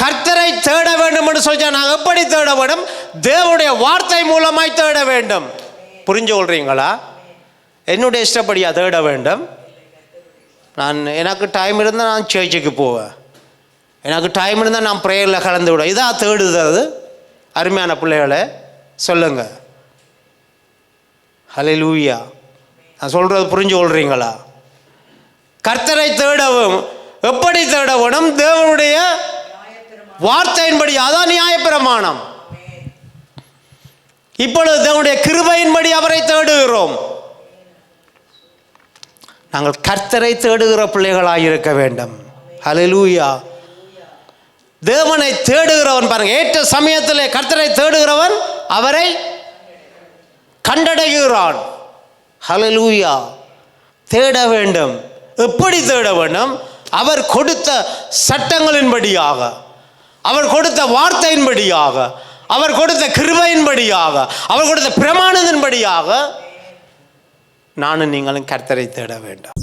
கர்த்தரை தேட வேண்டும் என்று சொல்லி நான் எப்படி தேட வேண்டும்? தேவனுடைய வார்த்தை மூலமாய் தேட வேண்டும். புரிஞ்சு கொள்றீங்களா? என்னுடைய இஷ்டப்படியா தேட வேண்டும்? எனக்கு டைம் இருந்தால் நான் சர்ச்சுக்கு போவேன், எனக்கு டைம் இருந்தால் நான் ப்ரேயரில் கலந்து விடுவேன். இதான் தேடுறது. அருமையான பிள்ளைகளை சொல்லுங்க. ஹல்லேலூயா. நான் சொல்றது புரிஞ்சு கொள்றீங்களா? கர்த்தரை தேடவும் எப்படி தேட வேணும்? தேவனுடைய வார்த்தையின்படி. அதான் நியாயப்பிரமாணம். இப்பொழுது தேவனுடைய கிருபையின்படி அவரை தேடுகிறோம். நாங்கள் கர்த்தரை தேடுகிற பிள்ளைகளாக இருக்க வேண்டும். ஹல்லேலூயா. தேவனை தேடுகிறவன் பாருங்க, ஏற்ற சமயத்திலே கர்த்தரை தேடுகிறவன் அவரை கண்டடைகிறான். ஹல்லேலூயா. தேட வேண்டும். எப்படி தேட வேண்டும்? அவர் கொடுத்த சட்டங்களின்படியாக, அவர் கொடுத்த வார்த்தையின்படியாக, அவர் கொடுத்த கிருபையின்படியாக, அவர் கொடுத்த பிரமாணத்தின்படியாக நானும் நீங்களும் கர்த்தரை தேட வேண்டும்.